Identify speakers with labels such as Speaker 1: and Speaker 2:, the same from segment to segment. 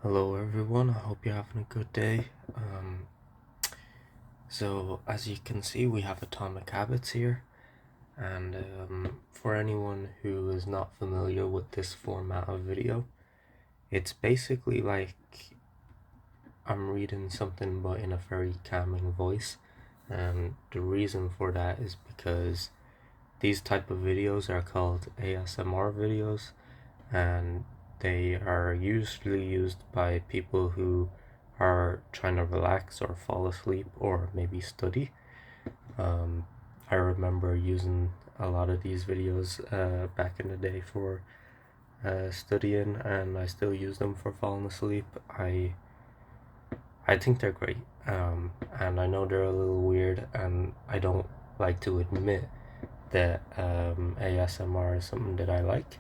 Speaker 1: Hello everyone, I hope you're having a good day. So as you can see, we have Atomic Habits here, and for anyone who is not familiar with this format of video, it's basically like I'm reading something but in a very calming voice, and the reason for that is because these type of videos are called ASMR videos, and they are usually used by people who are trying to relax or fall asleep or maybe study. I remember using a lot of these videos back in the day for studying, and I still use them for falling asleep. I think they're great, and I know they're a little weird, and I don't like to admit that ASMR is something that I like,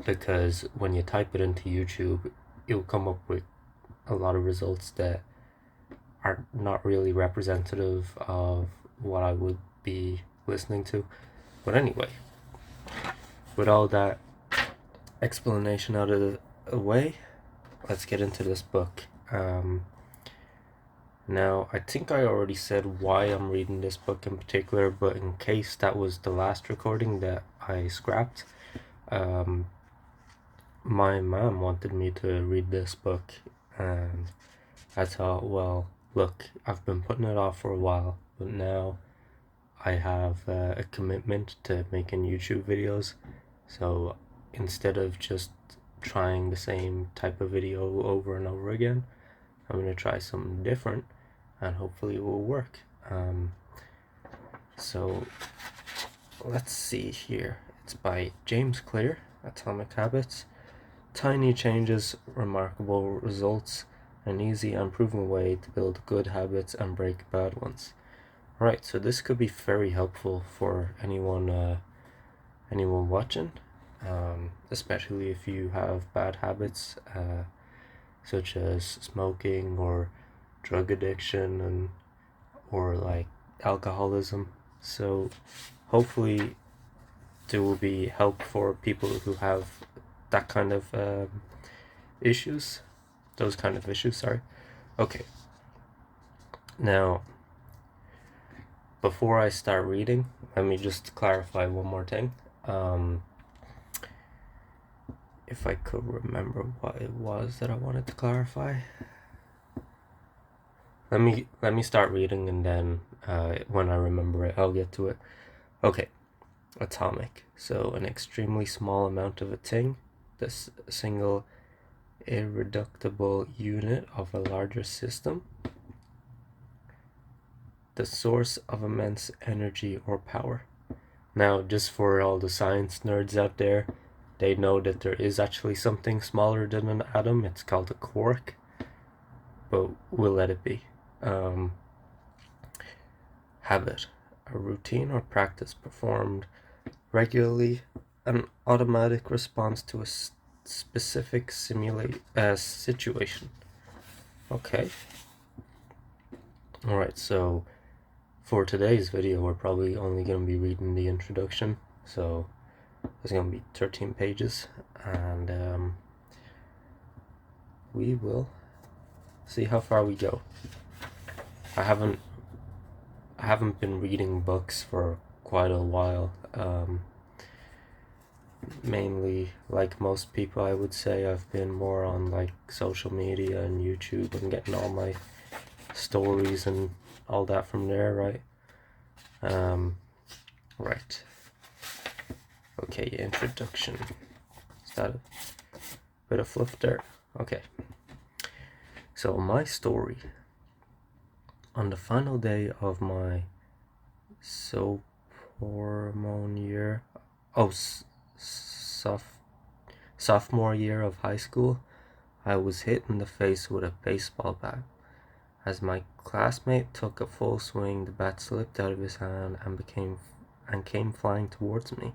Speaker 1: because when you type it into YouTube, you'll come up with a lot of results that are not really representative of what I would be listening to. But anyway, with all that explanation out of the way, let's get into this book. Now, I think I already said why I'm reading this book in particular, but in case that was the last recording that I scrapped, my mom wanted me to read this book, and I thought, well, look, I've been putting it off for a while, but now I have a commitment to making YouTube videos, so instead of just trying the same type of video over and over again, I'm going to try something different, and hopefully it will work. So let's see here. It's by James Clear, Atomic Habits. Tiny changes, remarkable results, an easy and proven way to build good habits and break bad ones. Right, so this could be very helpful for anyone watching, especially if you have bad habits, such as smoking or drug addiction or like alcoholism. So hopefully there will be help for people who have that kind of issues, those kind of issues, sorry. Okay, now before I start reading, let me just clarify one more thing. If I could remember what it was that I wanted to clarify. Let me start reading, and then when I remember it, I'll get to it. Okay, atomic. So an extremely small amount of a thing, this single irreducible unit of a larger system, the source of immense energy or power. Now, just for all the science nerds out there, they know that there is actually something smaller than an atom. It's called a quark, but we'll let it be. Habit, a routine or practice performed regularly, an automatic response to a specific situation. Okay. Alright, so for today's video, we're probably only going to be reading the introduction. So there's going to be 13 pages, and we will see how far we go. I haven't been reading books for quite a while. Mainly, like most people, I would say I've been more on like social media and YouTube and getting all my stories and all that from there, right? Right. Okay, introduction. Is that a bit of fluff there? Okay. So my story. On the final day of my sophomore year, sophomore year of high school, I was hit in the face with a baseball bat. As my classmate took a full swing, the bat slipped out of his hand and came flying towards me,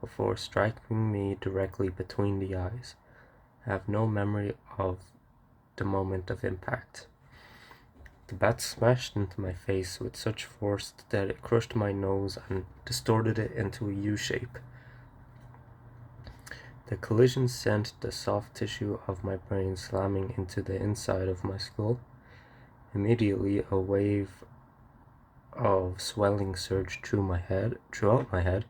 Speaker 1: before striking me directly between the eyes. I have no memory of the moment of impact. The bat smashed into my face with such force that it crushed my nose and distorted it into a U shape. The collision sent the soft tissue of my brain slamming into the inside of my skull. Immediately, a wave of swelling surged throughout my head.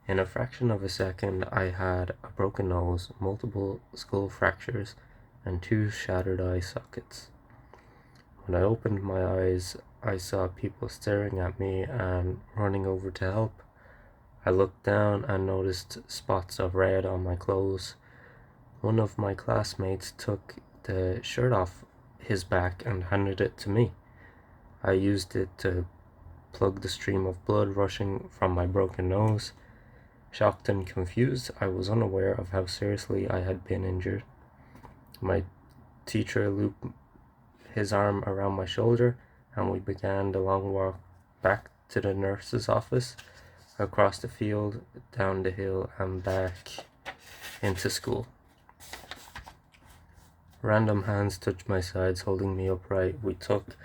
Speaker 1: In a fraction of a second, I had a broken nose, multiple skull fractures, and 2 shattered eye sockets. When I opened my eyes, I saw people staring at me and running over to help. I looked down and noticed spots of red on my clothes. One of my classmates took the shirt off his back and handed it to me. I used it to plug the stream of blood rushing from my broken nose. Shocked and confused, I was unaware of how seriously I had been injured. My teacher looped his arm around my shoulder, and we began the long walk back to the nurse's office, across the field, down the hill, and back into school. Random hands touched my sides, holding me upright. We took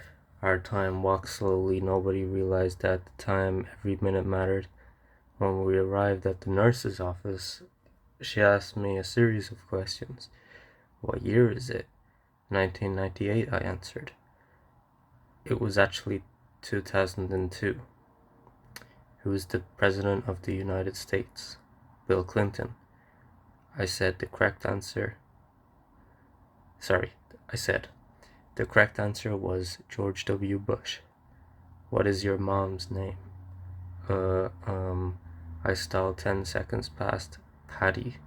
Speaker 1: our time, walked slowly. Nobody realized that at the time every minute mattered. When we arrived at the nurse's office, she asked me a series of questions. "What year is it?" 1998, I answered. It was actually 2002. Who is the President of the United States? Bill Clinton. I said the correct answer was George W. Bush. What is your mom's name? I stalled 10 seconds past. Patty.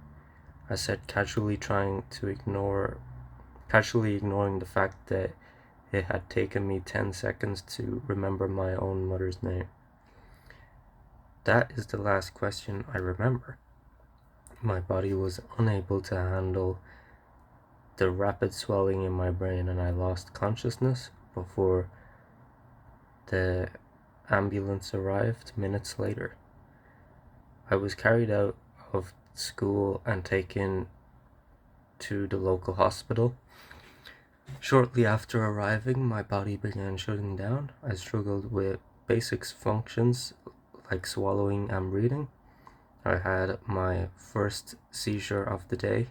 Speaker 1: I said, casually ignoring the fact that it had taken me 10 seconds to remember my own mother's name. That is the last question I remember. My body was unable to handle the rapid swelling in my brain, and I lost consciousness before the ambulance arrived minutes later. I was carried out of school and taken to the local hospital. Shortly after arriving, my body began shutting down. I struggled with basic functions like swallowing and breathing. I had my first seizure of the day.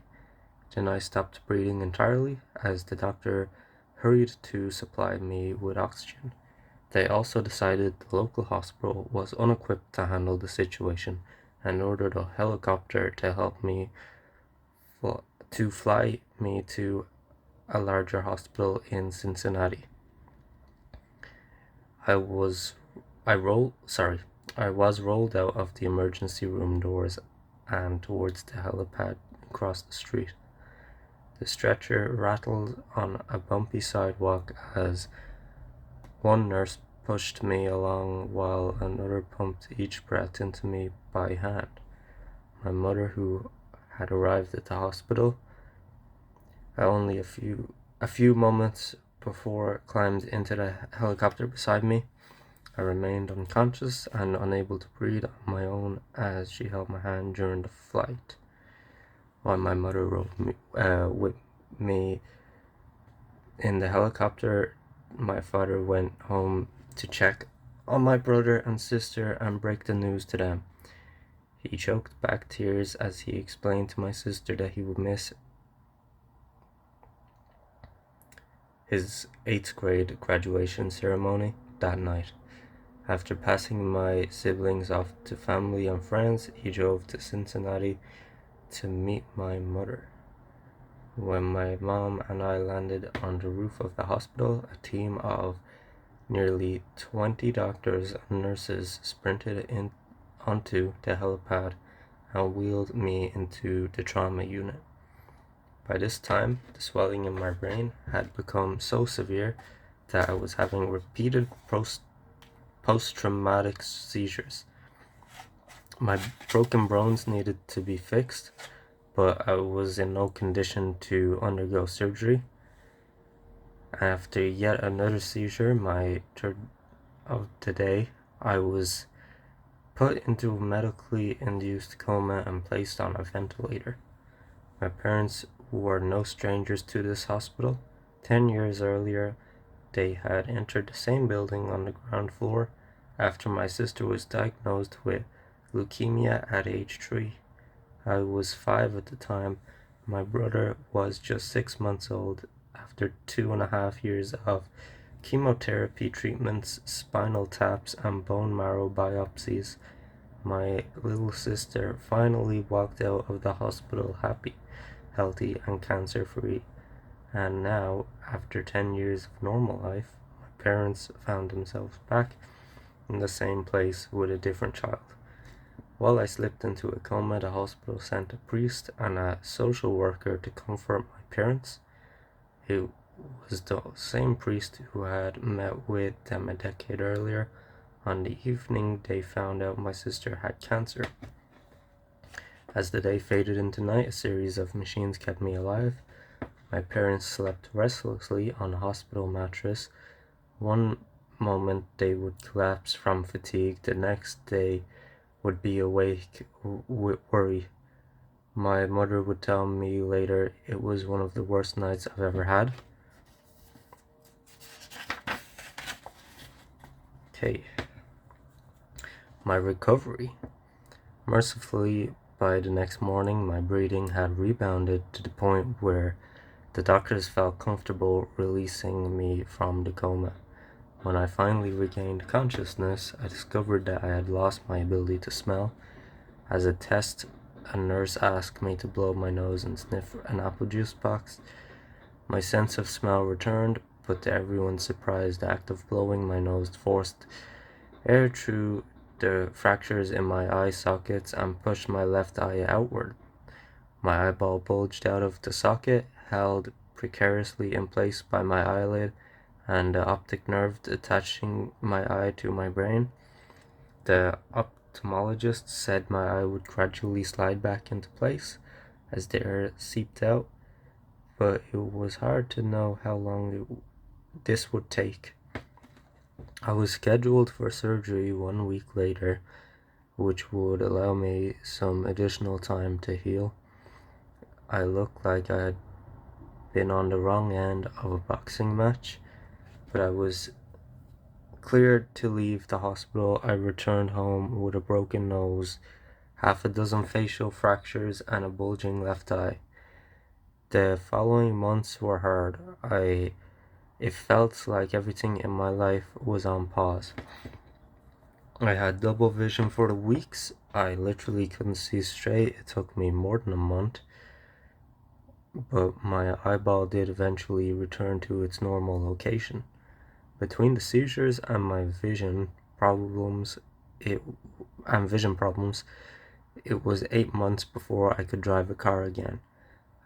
Speaker 1: Then I stopped breathing entirely as the doctor hurried to supply me with oxygen. They also decided the local hospital was unequipped to handle the situation and ordered a helicopter to help me fly me to a larger hospital in Cincinnati. I was rolled out of the emergency room doors and towards the helipad across the street. The stretcher rattled on a bumpy sidewalk as one nurse pushed me along while another pumped each breath into me by hand. My mother, who had arrived at the hospital only a few moments before, climbed into the helicopter beside me. I remained unconscious and unable to breathe on my own as she held my hand during the flight. While my mother rode with me in the helicopter, my father went home to check on my brother and sister and break the news to them. He choked back tears as he explained to my sister that he would miss his 8th grade graduation ceremony that night. After passing my siblings off to family and friends, he drove to Cincinnati to meet my mother. When my mom and I landed on the roof of the hospital, a team of nearly 20 doctors and nurses sprinted onto the helipad and wheeled me into the trauma unit. By this time, the swelling in my brain had become so severe that I was having repeated post-traumatic seizures. My broken bones needed to be fixed, but I was in no condition to undergo surgery. After yet another seizure, my third of the day, I was put into a medically induced coma and placed on a ventilator. My parents were no strangers to this hospital. 10 years earlier, they had entered the same building on the ground floor after my sister was diagnosed with leukemia at age 3. I was 5 at the time. My brother was just 6 months old. After 2.5 years of chemotherapy treatments, spinal taps, and bone marrow biopsies, my little sister finally walked out of the hospital happy, healthy, and cancer-free. And now, after 10 years of normal life, my parents found themselves back in the same place with a different child. While I slipped into a coma, the hospital sent a priest and a social worker to comfort my parents. It was the same priest who had met with them a decade earlier on the evening they found out my sister had cancer. As the day faded into night, a series of machines kept me alive. My parents slept restlessly on a hospital mattress. One moment they would collapse from fatigue, the next they would be awake with worry. My mother would tell me later it was one of the worst nights I've ever had. Okay. My recovery. Mercifully, by the next morning, my breathing had rebounded to the point where the doctors felt comfortable releasing me from the coma. When I finally regained consciousness, I discovered that I had lost my ability to smell. As a test, a nurse asked me to blow my nose and sniff an apple juice box. My sense of smell returned, but to everyone's surprise, the act of blowing my nose forced air through the fractures in my eye sockets and pushed my left eye outward. My eyeball bulged out of the socket, held precariously in place by my eyelid and the optic nerve attaching my eye to my brain. The ophthalmologist said my eye would gradually slide back into place as the air seeped out, but it was hard to know how long this would take. I was scheduled for surgery 1 week later, which would allow me some additional time to heal. I looked like I had been on the wrong end of a boxing match, but I was cleared to leave the hospital. I returned home with a broken nose, half a dozen facial fractures, and a bulging left eye. The following months were hard. It felt like everything in my life was on pause. I had double vision for the weeks. I literally couldn't see straight. It took me more than a month, but my eyeball did eventually return to its normal location. Between the seizures and my vision problems, it was 8 months before I could drive a car again.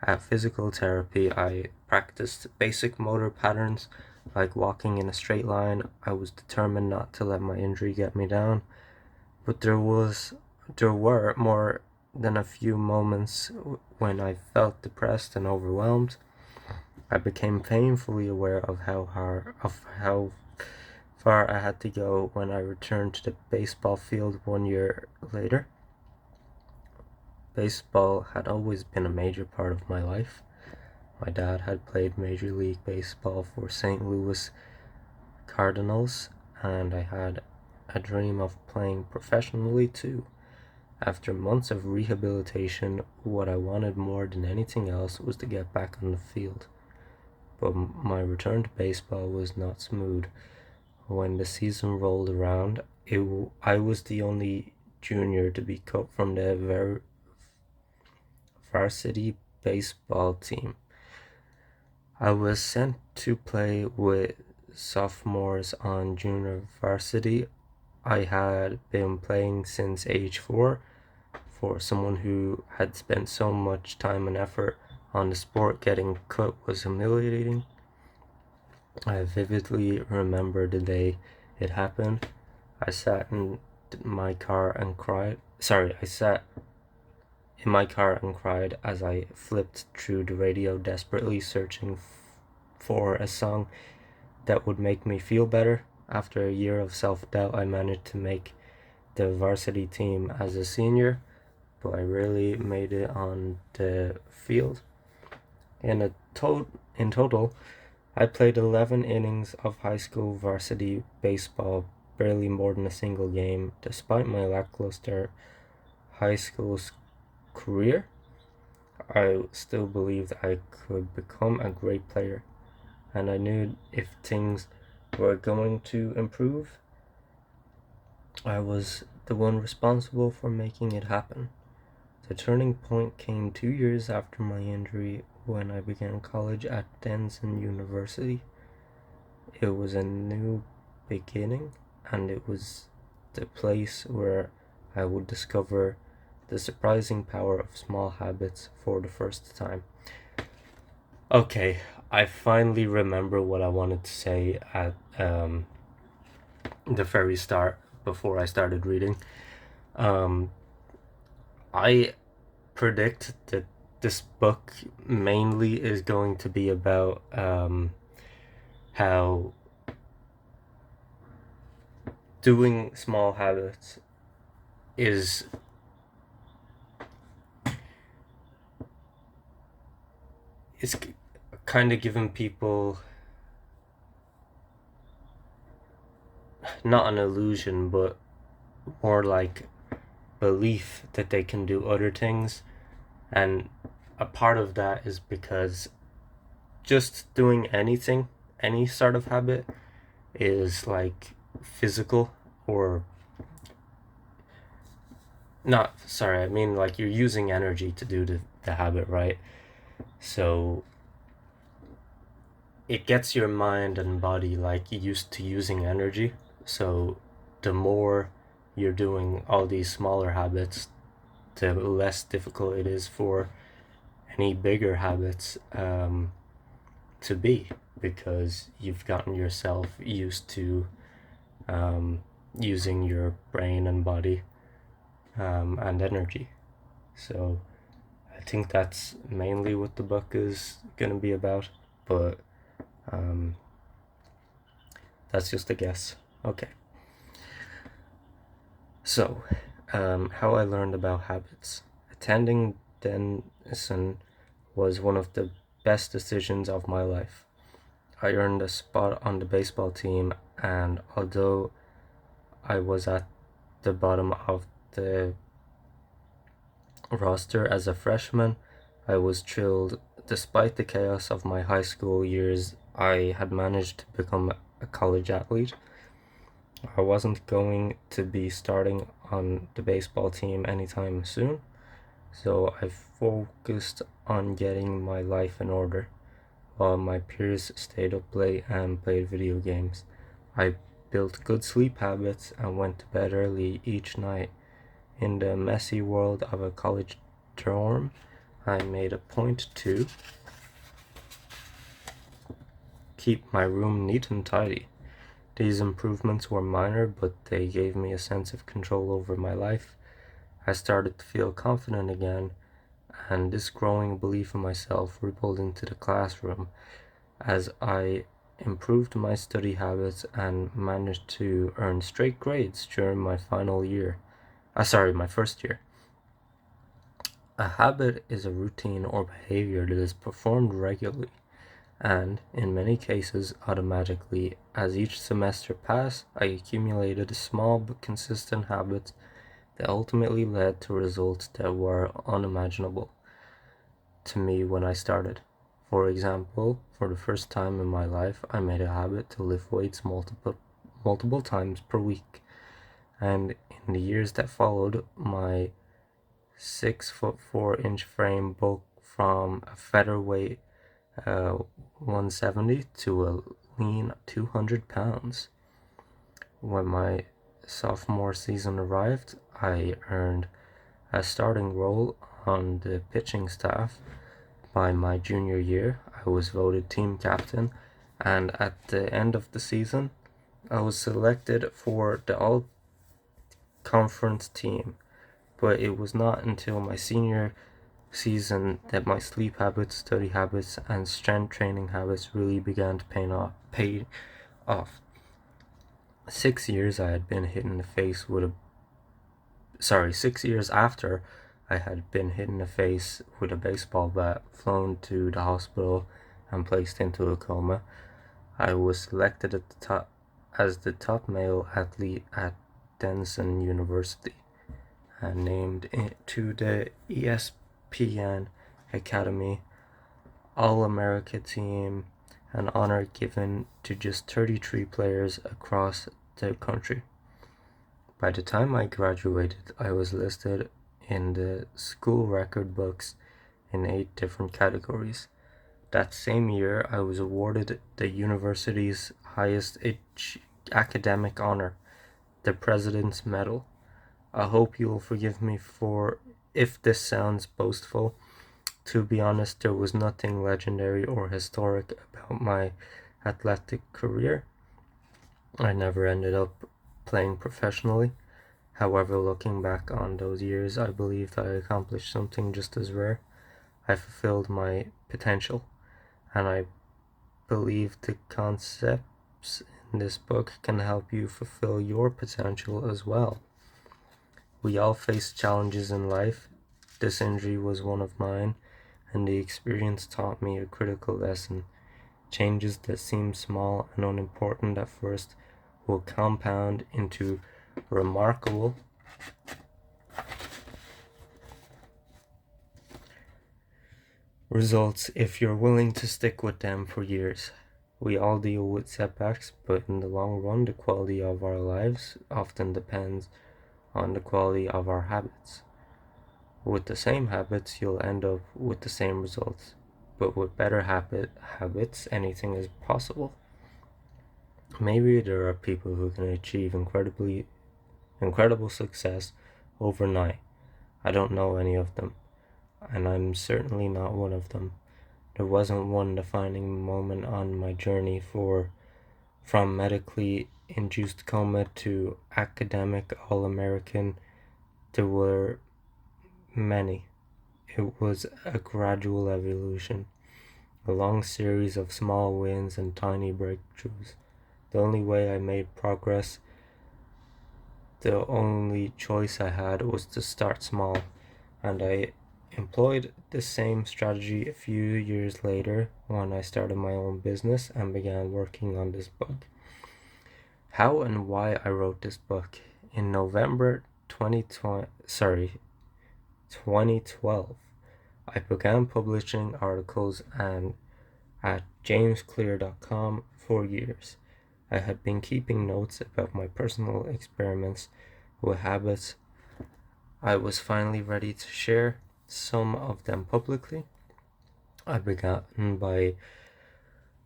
Speaker 1: At physical therapy, I practiced basic motor patterns like walking in a straight line. I was determined not to let my injury get me down, but there were more than a few moments when I felt depressed and overwhelmed. I became painfully aware of how far I had to go when I returned to the baseball field 1 year later. Baseball had always been a major part of my life. My dad had played Major League Baseball for St. Louis Cardinals, and I had a dream of playing professionally too. After months of rehabilitation, what I wanted more than anything else was to get back on the field. But my return to baseball was not smooth. When the season rolled around, I was the only junior to be cut from the varsity baseball team. I was sent to play with sophomores on junior varsity. I had been playing since age 4. For someone who had spent so much time and effort on the sport, getting cut was humiliating. I vividly remember the day it happened. I sat in my car and cried. I sat in my car and cried as I flipped through the radio, desperately searching for a song that would make me feel better. After a year of self-doubt, I managed to make the varsity team as a senior, but I rarely made it on the field. In total, I played 11 innings of high school varsity baseball, barely more than a single game. Despite my lackluster high school career, I still believed I could become a great player, and I knew if things were going to improve, I was the one responsible for making it happen. The turning point came 2 years after my injury when I began college at Denison University. It was a new beginning, and it was the place where I would discover the surprising power of small habits for the first time. Okay, I finally remember what I wanted to say at the very start before I started reading. I predict that this book mainly is going to be about how doing small habits is kind of giving people not an illusion, but more like belief that they can do other things. And a part of that is because just doing anything, any sort of habit, is like physical or not, sorry, I mean like you're using energy to do the habit, right? So it gets your mind and body like used to using energy. So the more you're doing all these smaller habits, the less difficult it is for any bigger habits to be, because you've gotten yourself used to using your brain and body and energy. So I think that's mainly what the book is going to be about, but that's just a guess. Okay. So, how I learned about habits. Attending Denison was one of the best decisions of my life. I earned a spot on the baseball team, and although I was at the bottom of the roster as a freshman, I was thrilled. Despite the chaos of my high school years, I had managed to become a college athlete. I wasn't going to be starting on the baseball team anytime soon, so I focused on getting my life in order while my peers stayed up late and played video games. I built good sleep habits and went to bed early each night. In the messy world of a college dorm, I made a point to keep my room neat and tidy. These improvements were minor, but they gave me a sense of control over my life. I started to feel confident again, and this growing belief in myself rippled into the classroom as I improved my study habits and managed to earn straight grades during my my first year. A habit is a routine or behavior that is performed regularly and, in many cases, automatically. As each semester passed, I accumulated small but consistent habits that ultimately led to results that were unimaginable to me when I started. For example, for the first time in my life, I made a habit to lift weights multiple times per week. And in the years that followed, my 6'4" frame bulked from a featherweight 170 to a lean 200 pounds. When my sophomore season arrived, I earned a starting role on the pitching staff. By my junior year, I was voted team captain, and at the end of the season, I was selected for the all-conference team. But it was not until my senior season that my sleep habits, study habits, and strength training habits really began to pay off. 6 years I had been hit in the face with a 6 years after I had been hit in the face with a baseball bat, flown to the hospital, and placed into a coma, I was selected at the top as the top male athlete at Denison University and named to the ESPN Academy, All-America team, an honor given to just 33 players across the country. By the time I graduated, I was listed in the school record books in 8 different categories. That same year, I was awarded the university's highest academic honor, the President's Medal. I hope you will forgive me for if this sounds boastful. To be honest, there was nothing legendary or historic about my athletic career. I never ended up playing professionally. However, looking back on those years, I believe that I accomplished something just as rare. I fulfilled my potential, and I believe the concepts in this book can help you fulfill your potential as well. We all face challenges in life. This injury was one of mine, and the experience taught me a critical lesson. Changes that seem small and unimportant at first will compound into remarkable results if you're willing to stick with them for years. We all deal with setbacks, but in the long run, the quality of our lives often depends on the quality of our habits. With the same habits, you'll end up with the same results, but with better habits, anything is possible. Maybe there are people who can achieve incredible success overnight. I don't know any of them, and I'm certainly not one of them. There wasn't one defining moment on my journey from medically induced coma to academic All-American. There were many. It was a gradual evolution, a long series of small wins and tiny breakthroughs. The only way I made progress, the only choice I had was to start small, and I employed the same strategy a few years later when I started my own business and began working on this book. How and why I wrote this book. In November 2012, I began publishing articles at jamesclear.com for years. I had been keeping notes about my personal experiments with habits. I was finally ready to share some of them publicly. I began by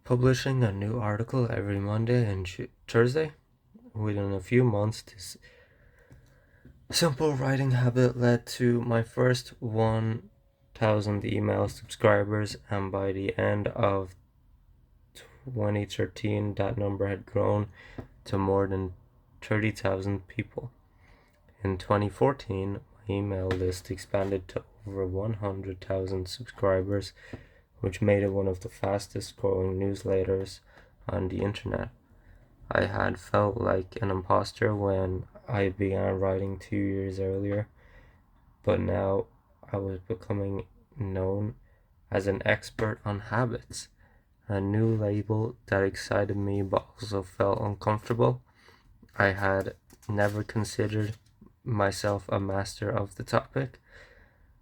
Speaker 1: publishing a new article every Monday and Thursday. Within a few months, this simple writing habit led to my first 1,000 email subscribers, and by the end of 2013, that number had grown to more than 30,000 people. In 2014, my email list expanded to over 100,000 subscribers, which made it one of the fastest growing newsletters on the internet. I had felt like an imposter when I began writing 2 years earlier, but now I was becoming known as an expert on habits, a new label that excited me but also felt uncomfortable. I had never considered myself a master of the topic,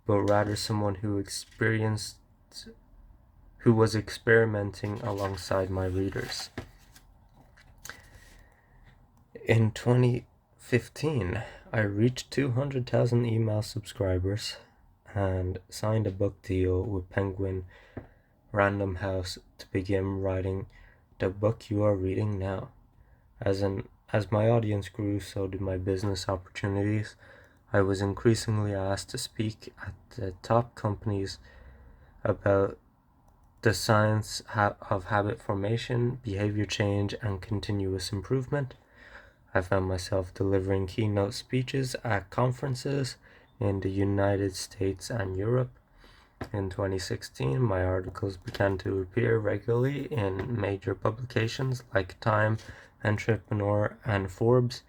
Speaker 1: but rather someone who was experimenting alongside my readers. In 2015, I reached 200,000 email subscribers and signed a book deal with Penguin Random House to begin writing the book you are reading now. As my audience grew, so did my business opportunities. I was increasingly asked to speak at the top companies about the science of habit formation, behavior change, and continuous improvement. I found myself delivering keynote speeches at conferences in the United States and Europe. In 2016, my articles began to appear regularly in major publications like Time, Entrepreneur, and Forbes.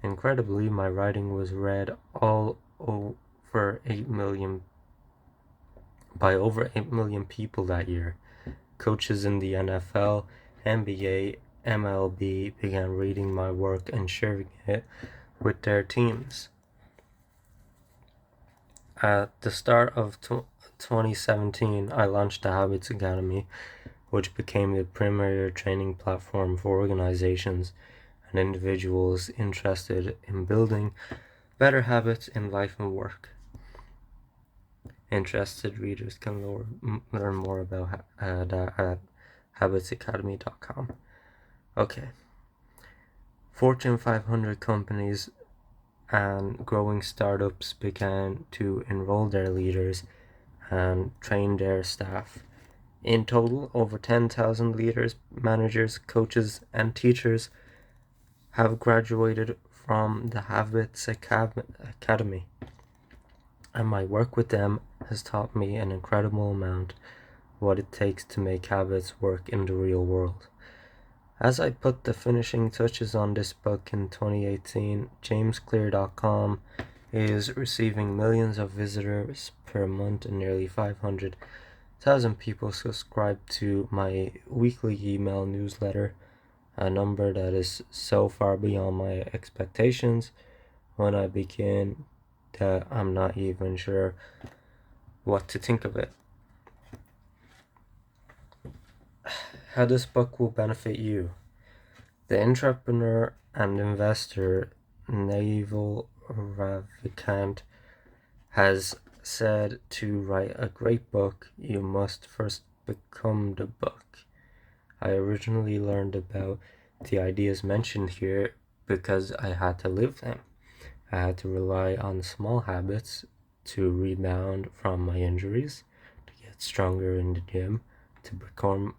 Speaker 1: Incredibly, my writing was read over 8 million by over 8 million people that year. Coaches in the NFL, NBA, MLB began reading my work and sharing it with their teams. At the start of 2017, I launched the Habits Academy, which became the premier training platform for organizations and individuals interested in building better habits in life and work. Interested readers can learn more about that at habitsacademy.com. Okay. Fortune 500 companies and growing startups began to enroll their leaders and train their staff. In total, over 10,000 leaders, managers, coaches, and teachers have graduated from the Habits Academy, and my work with them has taught me an incredible amount of what it takes to make habits work in the real world. As I put the finishing touches on this book in 2018, jamesclear.com is receiving millions of visitors per month and nearly 500,000 people subscribe to my weekly email newsletter, a number that is so far beyond my expectations when I begin that I'm not even sure what to think of it. How this book will benefit you. The entrepreneur and investor Naval Ravikant has said to write a great book, you must first become the book. I originally learned about the ideas mentioned here because I had to live them. I had to rely on small habits to rebound from my injuries, to get stronger in the gym, to perform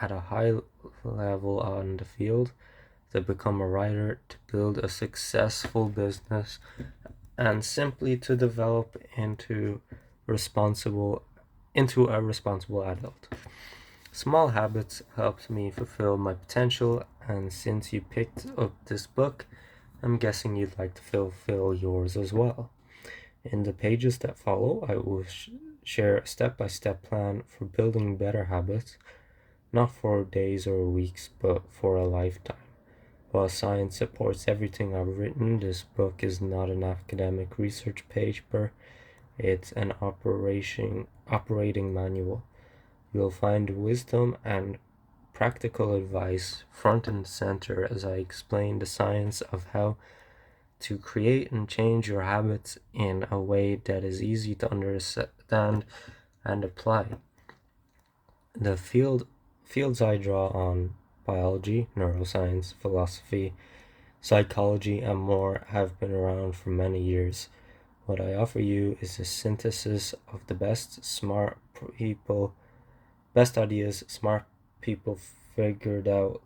Speaker 1: at a high level on the field, to become a writer, to build a successful business, and simply to develop into a responsible adult. Small habits helped me fulfill my potential, and since you picked up this book, I'm guessing you'd like to fulfill yours as well. In the pages that follow, I will share a step-by-step plan for building better habits, not for days or weeks, but for a lifetime. While science supports everything I've written, this book is not an academic research paper, it's an operating manual. You'll find wisdom and practical advice front and center as I explain the science of how to create and change your habits in a way that is easy to understand and apply. The fields I draw on, biology, neuroscience, philosophy, psychology, and more, have been around for many years. What I offer you is a synthesis of the best ideas smart people figured out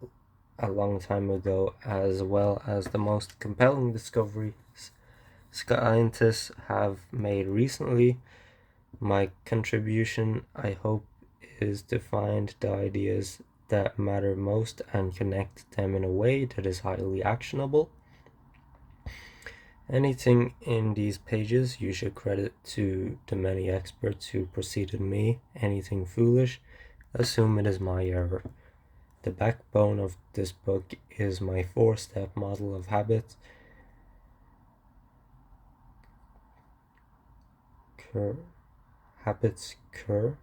Speaker 1: a long time ago, as well as the most compelling discoveries scientists have made recently. My contribution, I hope, is to find the ideas that matter most and connect them in a way that is highly actionable. Anything in these pages you should credit to the many experts who preceded me. Anything foolish, assume it is my error. The backbone of this book is my 4-step model of habits. Habits cure.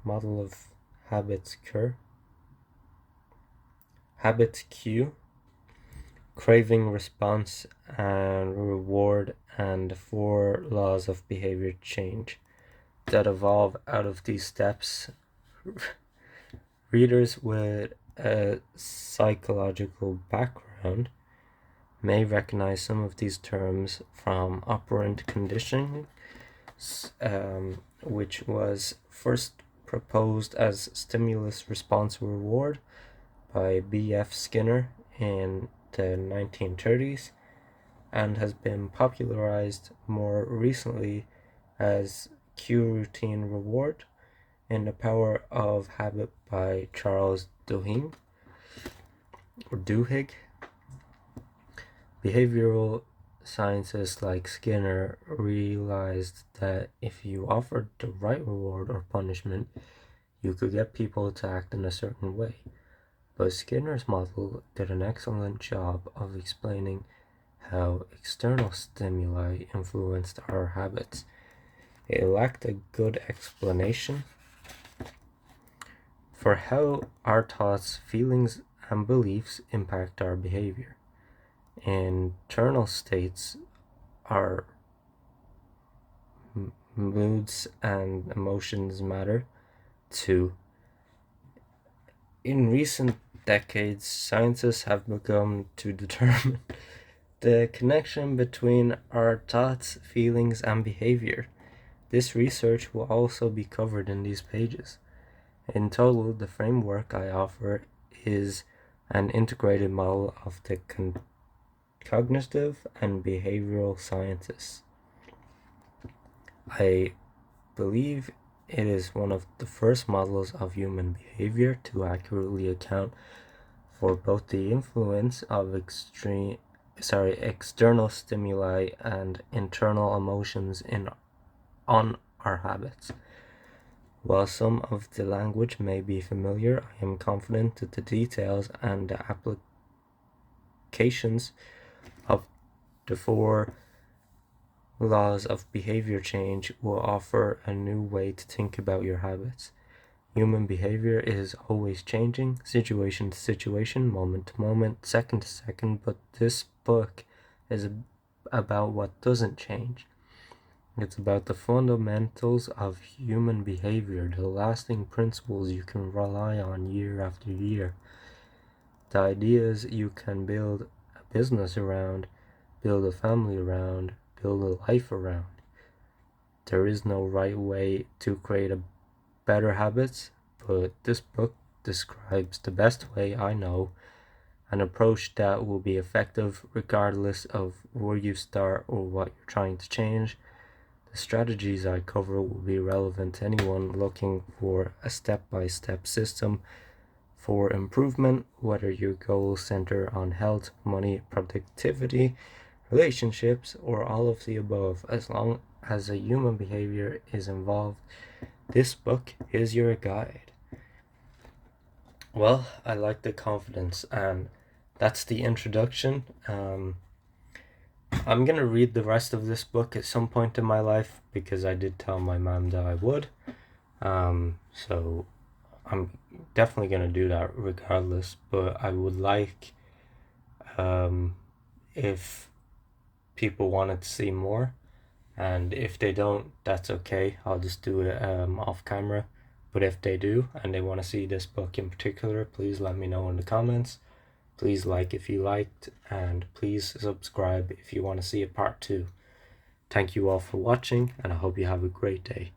Speaker 1: Model of habits cure. Habit cue. Craving, response, and reward, and the 4 laws of behavior change that evolve out of these steps. Readers with a psychological background may recognize some of these terms from operant conditioning, which was first proposed as stimulus response reward by B.F. Skinner in the 1930s and has been popularized more recently as cue routine reward in The Power of Habit by Charles Duhigg. Behavioral scientists like Skinner realized that if you offered the right reward or punishment, you could get people to act in a certain way. but Skinner's model did an excellent job of explaining how external stimuli influenced our habits. It lacked a good explanation for how our thoughts, feelings, and beliefs impact our behavior. Internal states, our moods and emotions matter too. In recent decades, scientists have begun to determine the connection between our thoughts, feelings, and behavior. This research will also be covered in these pages. In total, the framework I offer is an integrated model of the cognitive and behavioral sciences. I believe it is one of the first models of human behavior to accurately account for both the influence of external stimuli and internal emotions on our habits. While some of the language may be familiar, I am confident that the details and the applications of the 4 laws of behavior change will offer a new way to think about your habits. Human behavior is always changing, situation to situation, moment to moment, second to second, but this book is about what doesn't change. It's about the fundamentals of human behavior, the lasting principles you can rely on year after year, the ideas you can build a business around, build a family around, build a life around. There is no right way to create a better habits, but this book describes the best way I know, an approach that will be effective regardless of where you start or what you're trying to change. The strategies I cover will be relevant to anyone looking for a step-by-step system for improvement, whether your goals center on health, money, productivity, relationships, or all of the above. As long as a human behavior is involved, this book is your guide. Well, I like the confidence, and that's the introduction. I'm gonna read the rest of this book at some point in my life because I did tell my mom that I would. So I'm definitely gonna do that regardless. But I would like, if people wanted to see more, and if they don't, that's okay. I'll just do it off camera. But if they do and they want to see this book in particular, please let me know in the comments. Please like if you liked, and please subscribe if you want to see a part 2. Thank you all for watching, and I hope you have a great day.